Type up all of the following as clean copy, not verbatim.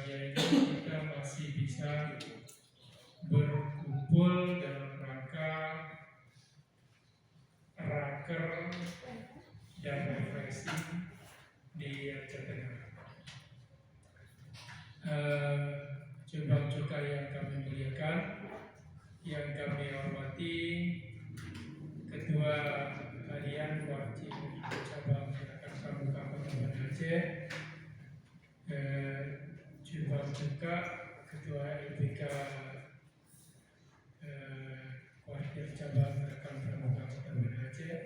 yaitu kita masih bisa berkumpul dalam rangka raker dan refreshing di Aceh Tengah. Coba yang kami muliakan, yang kami hormati Ketua Harian Wajib Cabang Gerakan Pramuka Kota Banda Aceh, juga Ketua LPK Kuartir Cabang Gerakan Pramuka Kota Banda Aceh,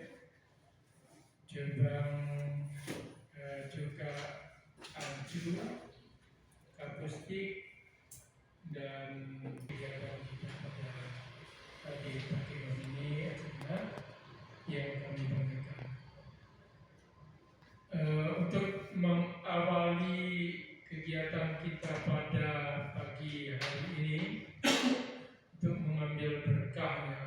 juga Anju, Kapustik, dan kegiatan kita pada di pagi ini yang kami banggakan. Untuk mengawali kegiatan kita pada pagi hari ini, untuk mengambil berkahnya,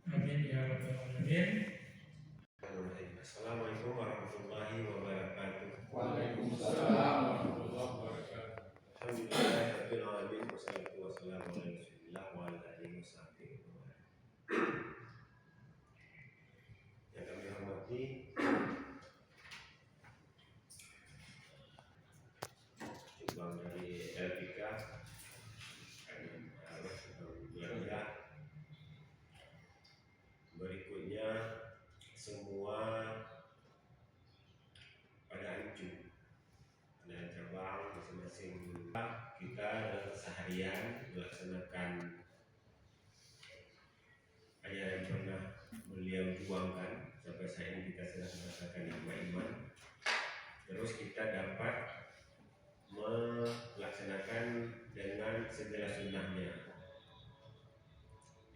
amin ya rabbal alamin. Assalamualaikum warahmatullahi wabarakatuh. Waalaikumsalam warahmatullahi wabarakatuh. Alhamdulillahirabbil alamin wassalatu wassalamu ala Rasulillah wa ala alihi washabihi. Yang kami hormati Cabang dari LPK Belanda, berikutnya semua pada Anju dan cabang masing-masing. Kita dalam keseharian melaksanakan yang pernah beliau juangkan sampai saat ini, kita sedang merasakan nikmat iman. Terus kita dapat melaksanakan dengan segala sunnahnya,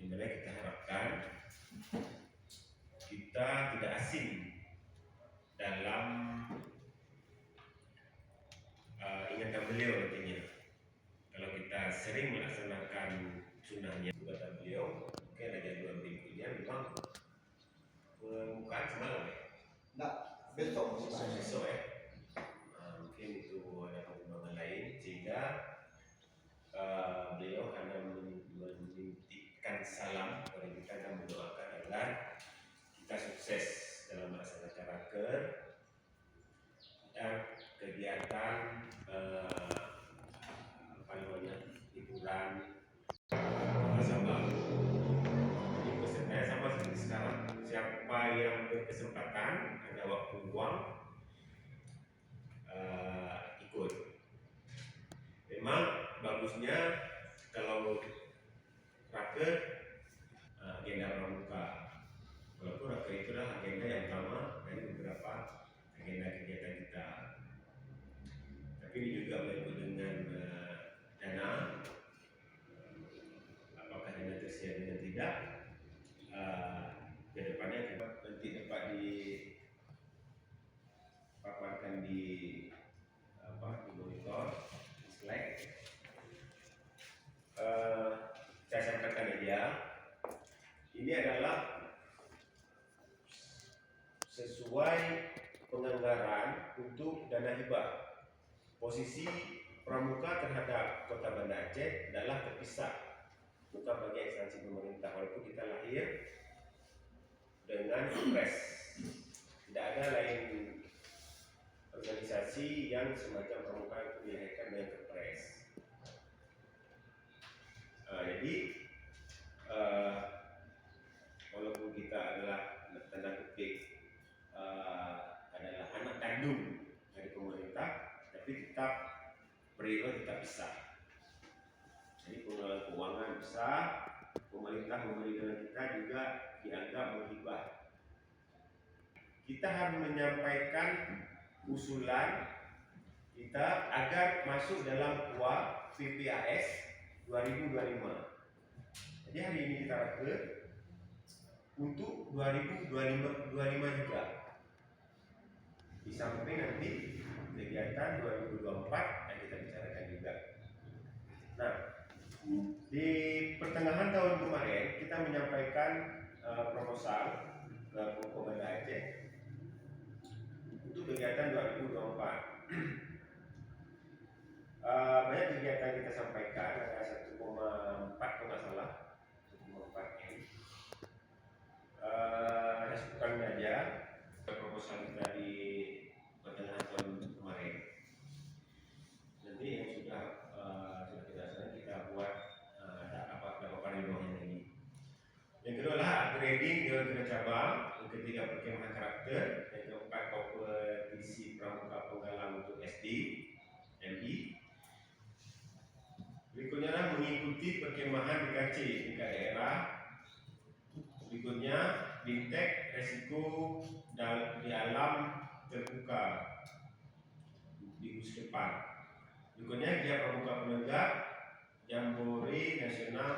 di mana kita harapkan kita tidak asing dalam ingatan beliau nantinya. Kalau kita sering melaksanakan sunnahnya, kata beliau, mungkin ada jadwal berikutnya memang permukaan semalam ya? Enggak, besok ya. Mungkin itu ada perkembangan lain, sehingga beliau karena menitipkan salam kepada kita dan mendoakan agar kita sukses dalam melaksanakan raker dan kegiatan hiburan bersama. Jadi pesannya sama seperti sekarang, siapa yang berkesempatan ada waktu luang ikut. Memang bagusnya kalau raker agenda pramuka, walaupun raker itu adalah agenda yang utama dari beberapa agenda kegiatan kita, tapi ini juga berikut dengan dana, apakah dana tersedia dengan tidak, ke depannya nanti dapat dipaparkan di monitor, di slide. Saya sampaikan aja, ini adalah sesuai penganggaran untuk dana hibah. Posisi pramuka terhadap Kota Banda Aceh adalah terpisah, bukan bagi instansi pemerintah, walaupun kita lahir dengan Kepres. Tidak ada lain organisasi yang semacam pramuka itu dilahirkan dengan Kepres. Jadi walaupun kita adalah tanda kutip adalah anak kandung dari pemerintah, tapi tetap periode kita pisah. Jadi pengelolaan keuangan besar, pemerintah memberi dana kita juga dianggap menghibah. Kita harus menyampaikan usulan kita agar masuk dalam KUA PPAS 2025. Jadi hari ini kita raker untuk 2025 juga. Di samping nanti kegiatan 2024 yang kita bicarakan juga. Nah, di pertengahan tahun kemarin kita menyampaikan proposal ke Pemko Banda Aceh untuk kegiatan 2024. Banyak kegiatan kita sampaikan, ada 1,4 kalau nggak salah, 1,4 M. Saya sebutkan aja proposal kita di pertengahan tahun kemarin. Nanti yang sudah kita laksanakan kita buat dapat pariwisata lagi. Yang kedua adalah upgrading Dewan Cabang, yang ketiga perkemahan karakter, yang keempat kompetisi pramuka penggalang untuk SD, MI. Berikutnya adalah mengikuti perkemahan DKC tingkat daerah. Berikutnya bintek resiko di alam terbuka di minggu depan. Berikutnya dia pramuka penegak Jambore Nasional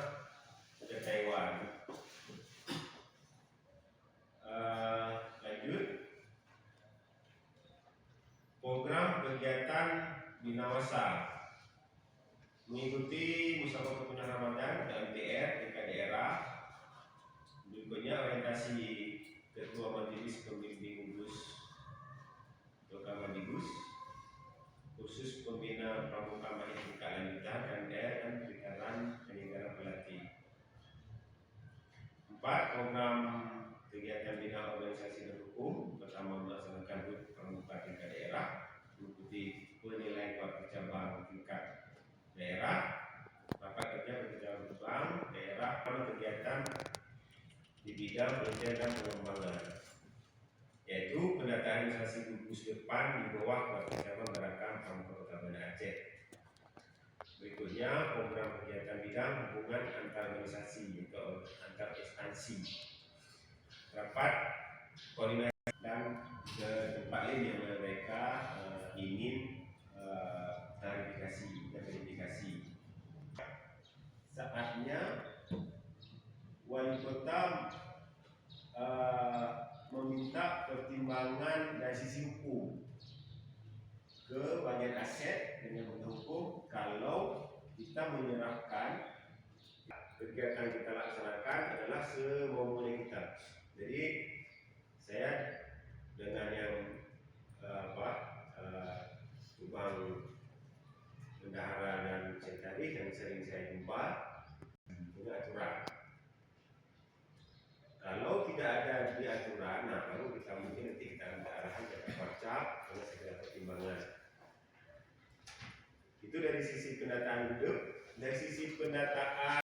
ke Taiwan. Lanjut program kegiatan Binawasa mengikuti musyawarah tahunan Ramadan dan MTR tingkat daerah. Berikutnya orientasi ketua majelis pembimbing UGUS atau Kamadigus, khusus pembina pramuka mahir tingkat lanjutan KMDR dan perikanan penyelenggara pelatih. 4. Program kegiatan bina organisasi dan hukum, pertama melaksanakan HUT pramuka tingkat daerah, mengikuti penilaian kuartal cabang tingkat daerah, rapat kerja berkecabang daerah, kegiatan di bidang penelitian dan pengembangan, yaitu pendataan organisasi gugus depan di bawah kuartal cabang gerakan pramuka Kota Banda Aceh. Berikutnya program kegiatan bidang hubungan antar organisasi atau antar instansi, rapat koordinasi dan ke tempat lain yang mereka ingin klarifikasi dan verifikasi. Saatnya wali kota meminta pertimbangan dari sisi hukum ke bagian aset dengan hukum kalau kita menyerahkan kegiatan kita laksanakan adalah semaunya kita. Jadi saya dengan yang Subang Bendahara dan Sekretaris yang sering saya jumpa punya aturan. Kalau tidak ada di aturan, nah baru kita mungkin nanti kita minta arahan ke WhatsApp dengan segala pertimbangan. Itu dari sisi pendataan hidup. Dari sisi pendataan